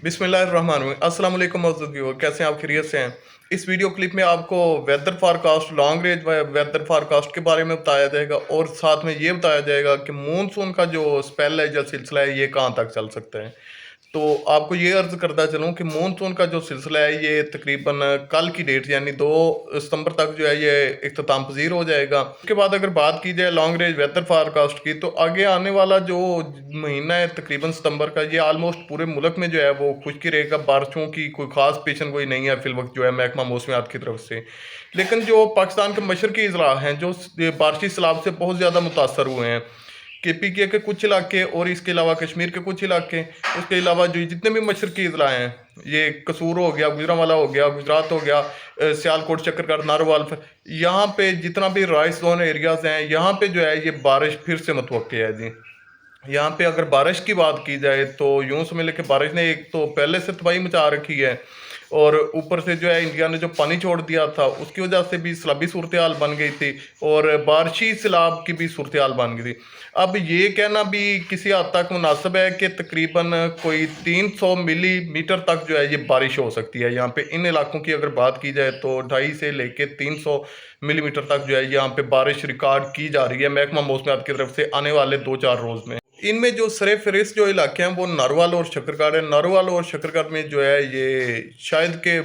बिस्मिल्लाहिर्रहमानिर्रहीम। अस्सलाम वालेकुम मौजूद व्यूअर, कैसे हैं आप? खैरियत से हैं? इस वीडियो क्लिप में आपको वेदर फारकास्ट, लॉन्ग रेंज वेदर फारकास्ट के बारे में बताया जाएगा और साथ में ये बताया जाएगा कि मानसून का जो स्पेल है, जो सिलसिला है, ये कहाँ तक चल सकता है। तो आपको ये अर्ज़ करता चलूँ कि मानसून का जो सिलसिला है ये तकरीबन कल की डेट यानी 2 सितंबर तक जो है ये इख्तिताम पज़ीर हो जाएगा। उसके बाद अगर बात की जाए लॉन्ग रेंज वेदर फारकास्ट की, तो आगे आने वाला जो महीना है तकरीबन सितंबर का, ये आलमोस्ट पूरे मुल्क में जो है वो खुश्की रहेगा। बारिशों की कोई ख़ास पेशन गोई नहीं है फिलवक्त जो है महकमा मौसमियात की तरफ से। लेकिन जो पाकिस्तान के मशरकी अजला हैं जो बारिशी सैलाब से बहुत ज़्यादा मुतासर हुए हैं, KPK के कुछ इलाके और इसके अलावा कश्मीर के कुछ इलाके, उसके अलावा जो जितने भी मशरकी अजला हैं, ये कसूर हो गया, गुजरांवाला हो गया, गुजरात हो गया, सियालकोट, शकरगढ़, नारोवाल, यहाँ पे जितना भी राइस जोन एरियाज़ हैं, यहाँ पे जो है ये बारिश फिर से मुतवक्की है जी। यहाँ पे अगर बारिश की बात की जाए तो यूं समझ लें कि बारिश ने एक तो पहले से तबाही मचा रखी है, और ऊपर से जो है इंडिया ने जो पानी छोड़ दिया था उसकी वजह से भी सैलाबी सूरत हाल बन गई थी और बारिशी सैलाब की भी सूरत हाल बन गई थी। अब ये कहना भी किसी हद तक मुनासिब है कि तकरीबन कोई 300 मिलीमीटर तक जो है ये बारिश हो सकती है यहाँ पे। इन इलाकों की अगर बात की जाए तो 250 से लेके 300 मिलीमीटर तक जो है यहाँ पे बारिश रिकॉर्ड की जा रही है महकमा मौसमियात की तरफ से आने वाले 2-4 रोज़ में। इनमें जो सरे फहरिस्त जो इलाके हैं वो नारोवाल और शकरगढ़ है। नारोवाल और शकरगढ़ में जो है ये शायद के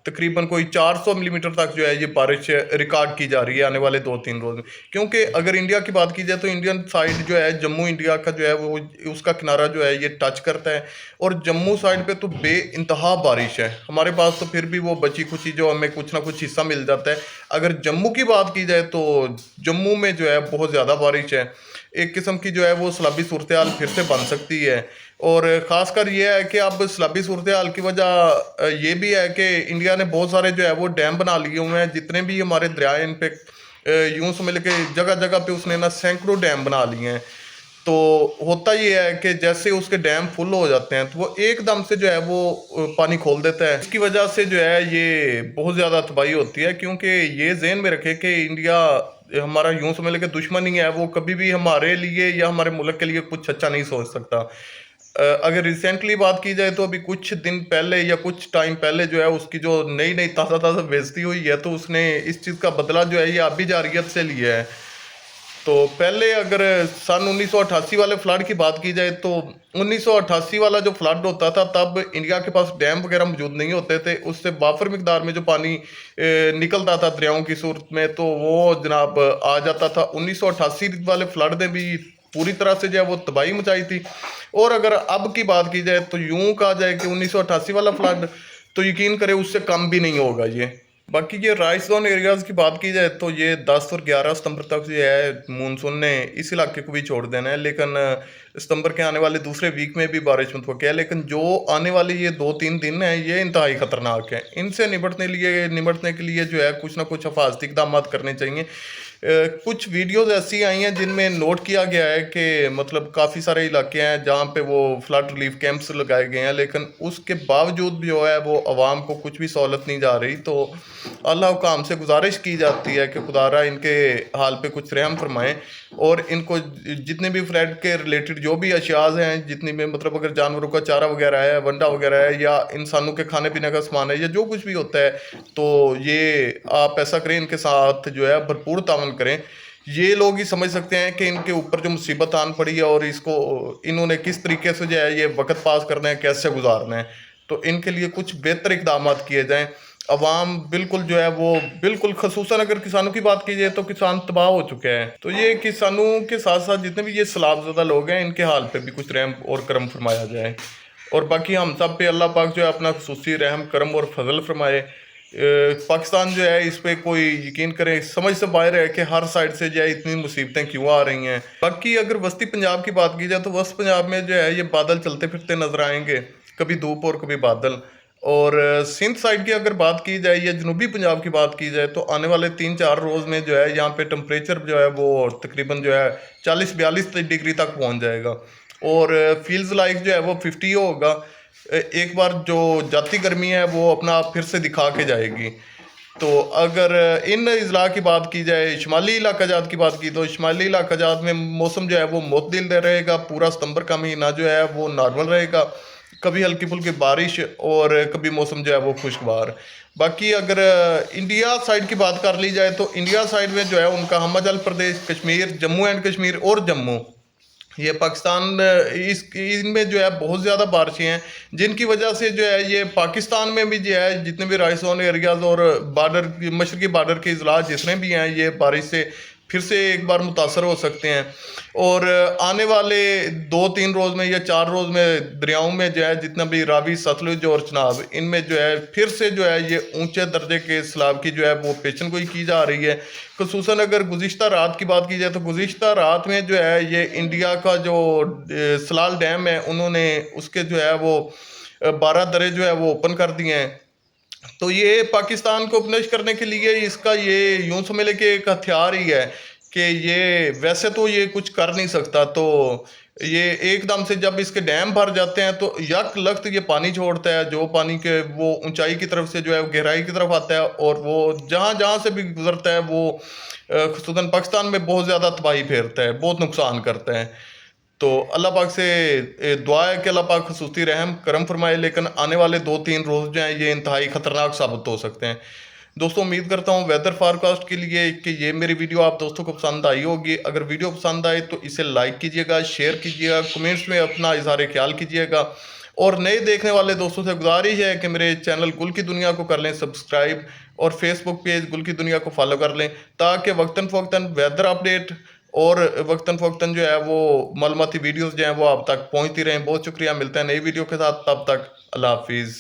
तकरीबन कोई 400 मिलीमीटर तक जो है ये बारिश रिकॉर्ड की जा रही है आने वाले 2-3 रोज में। क्योंकि अगर इंडिया की बात की जाए तो इंडियन साइड जो है जम्मू इंडिया का जो है वो उसका किनारा जो है ये टच करता है, और जम्मू साइड पे तो बेइंतहा बारिश है। हमारे पास तो फिर भी वो बची खुची जो हमें कुछ ना कुछ हिस्सा मिल जाता है। अगर जम्मू की बात की जाए तो जम्मू में जो है बहुत ज़्यादा बारिश है, एक किस्म की जो है वो सैलाबी सूरत हाल फिर से बन सकती है। और ख़ासकर ये है कि अब सैलाबी सूरत हाल की वजह ये भी है कि इंडिया ने बहुत सारे जो है वो डैम बना लिए हुए हैं। जितने भी हमारे दरिया इन पे यूँ समझ के जगह जगह पे उसने ना सैकड़ों डैम बना लिए हैं। तो होता ये है कि जैसे उसके डैम फुल हो जाते हैं तो वो एकदम से जो है वो पानी खोल देता है। इसकी वजह से जो है ये बहुत ज़्यादा तबाही होती है, क्योंकि ये ज़हन में रखे कि इंडिया हमारा यूं समझ लें कि दुश्मन ही है, वो कभी भी हमारे लिए या हमारे मुल्क के लिए कुछ अच्छा नहीं सोच सकता। अगर रिसेंटली बात की जाए तो अभी कुछ दिन पहले या कुछ टाइम पहले जो है उसकी जो नई नई ताज़ा ताज़ा बेइज्जती हुई है, तो उसने इस चीज़ का बदला जो है ये अभी जारियत से लिया है। तो पहले अगर सन 1988 वाले फ्लड की बात की जाए तो 1988 वाला जो फ्लड होता था तब इंडिया के पास डैम वगैरह मौजूद नहीं होते थे। उससे वाफर मिकदार में जो पानी निकलता था दरियाओं की सूरत में, तो वो जनाब आ जाता था। 1988 वाले फ्लड ने भी पूरी तरह से जो है वो तबाही मचाई थी। और अगर अब की बात की जाए तो यूं कहा जाए कि 1988 वाला फ्लड तो यकीन करें उससे कम भी नहीं होगा ये। बाकी ये राइस जोन एरियाज़ की बात की जाए तो ये 10 और 11 सितंबर तक जो है मानसून ने इस इलाके को भी छोड़ देना है, लेकिन सितंबर के आने वाले दूसरे वीक में भी बारिश मुतवक्की है। लेकिन जो आने वाले ये 2-3 दिन हैं ये इंतहाई ख़तरनाक है। इनसे निपटने के लिए जो है कुछ ना कुछ हिफाजती इक़दाम करने चाहिए। कुछ वीडियोज़ ऐसी आई हैं जिनमें नोट किया गया है कि मतलब काफ़ी सारे इलाके हैं जहाँ पे वो फ्लड रिलीफ कैंप्स लगाए गए हैं, लेकिन उसके बावजूद भी जो है वो आवाम को कुछ भी सहूलत नहीं जा रही। तो अल्लाह काम से गुजारिश की जाती है कि खुदारा इनके हाल पे कुछ रहम फरमाएं, और इनको जितने भी फ्लड के रिलेटेड जो भी अशियाज़ हैं, जितनी भी मतलब अगर जानवरों का चारा वगैरह है, वंडा वगैरह है, या इंसानों के खाने पीने का सामान है, या जो कुछ भी होता है, तो ये आप ऐसा करें, इनके साथ जो है भरपूर तावन करें। ये लोग ही समझ सकते हैं कि इनके ऊपर जो मुसीबत आन पड़ी है और इसको इन्होंने किस तरीके से जो है ये वक्त पास करना है, कैसे गुजारना है। तो इनके लिए कुछ बेहतर इक़दाम किए जाएँ। अवाम बिल्कुल जो है वो बिल्कुल, खसूसन अगर किसानों की बात की जाए तो किसान तबाह हो चुके हैं। तो ये किसानों के साथ साथ जितने भी ये सैलाबज़दा लोग हैं इनके हाल पे भी कुछ रहम और करम फरमाया जाए। और बाकी हम सब पे अल्लाह पाक जो है अपना खुसूसी रहम करम और फजल फरमाए। पाकिस्तान जो है इस पर कोई यकीन करें समझ से बाहर है कि हर साइड से जो है इतनी मुसीबतें क्यों आ रही हैं। बाकी अगर वस्ती पंजाब की बात की जाए तो वस्त पंजाब में जो है ये बादल चलते फिरते नज़र आएंगे, कभी धूप और कभी बादल। और सिंध साइड की अगर बात की जाए या जनूबी पंजाब की बात की जाए तो आने वाले 3-4 रोज़ में जो है यहाँ पे टेम्परेचर जो है वो तकरीबन जो है 40-42 डिग्री तक पहुँच जाएगा, और फील्स लाइक जो है वो 50 होगा। एक बार जो जाती गर्मी है वो अपना आप फिर से दिखा के जाएगी। तो अगर इन अजला की बात की जाए, शुमाली इलाका जात की बात की, तो शुमाली इलाका जात में मौसम जो है वो मुतदिल रहेगा। पूरा सितंबर का महीना जो है वो नॉर्मल रहेगा। कभी हल्की फुल्की बारिश और कभी मौसम जो है वो खुशगवार। बाकी अगर इंडिया साइड की बात कर ली जाए तो इंडिया साइड में जो है उनका हिमाचल प्रदेश, कश्मीर, जम्मू एंड कश्मीर और जम्मू, ये पाकिस्तान इस इनमें जो है बहुत ज़्यादा बारिशें हैं, जिनकी वजह से जो है ये पाकिस्तान में भी जो है जितने भी राइस जोन एरियाज और बॉर्डर मशरकी बॉर्डर के अजला जितने भी हैं ये बारिश से फिर से एक बार मुतासर हो सकते हैं। और आने वाले 2-3 रोज़ में या 4 रोज़ में दरियाओं में जो है जितना भी रावी, सतलुज और चनाब, इनमें जो है फिर से जो है ये ऊंचे दर्जे के सैलाब की जो है वो पेशन गोई की जा रही है। खुसूसन अगर गुज़िश्ता रात की बात की जाए तो गुज़िश्ता रात में जो है ये इंडिया का जो सलाल डैम है उन्होंने उसके जो है वो 12 दरे जो है वो ओपन कर दिए हैं। तो ये पाकिस्तान को पनिश करने के लिए इसका ये यूं समझ ले कि एक हथियार ही है कि ये वैसे तो ये कुछ कर नहीं सकता, तो ये एकदम से जब इसके डैम भर जाते हैं तो यक लख्त ये पानी छोड़ता है, जो पानी के वो ऊंचाई की तरफ से जो है गहराई की तरफ आता है और वो जहाँ जहाँ से भी गुजरता है वो खुसूसन पाकिस्तान में बहुत ज़्यादा तबाही फेरता है, बहुत नुकसान करता है। तो अल्लाह पाक से दुआ है कि अल्लाह पाक खसूसी रहम करम फरमाए, लेकिन आने वाले 2-3 रोज़ जो हैं ये इंतहाई ख़तरनाक साबित हो सकते हैं। दोस्तों उम्मीद करता हूँ वेदर फारकास्ट के लिए कि ये मेरी वीडियो आप दोस्तों को पसंद आई होगी। अगर वीडियो पसंद आए तो इसे लाइक कीजिएगा, शेयर कीजिएगा, कमेंट्स में अपना इज़हार ख्याल कीजिएगा। और नए देखने वाले दोस्तों से गुजारिश है कि मेरे चैनल गुल की दुनिया को कर लें सब्सक्राइब और फेसबुक पेज गुल की दुनिया को फॉलो कर लें, ताकि वक्तन फ़वक्तन वेदर अपडेट और वक्तन फ़वक्तन जो है वो मालूमाती वीडियोज़ जो हैं वो आप तक पहुँचती रहें। बहुत शुक्रिया, मिलते हैं नई वीडियो के साथ, तब तक अल्लाह हाफिज़।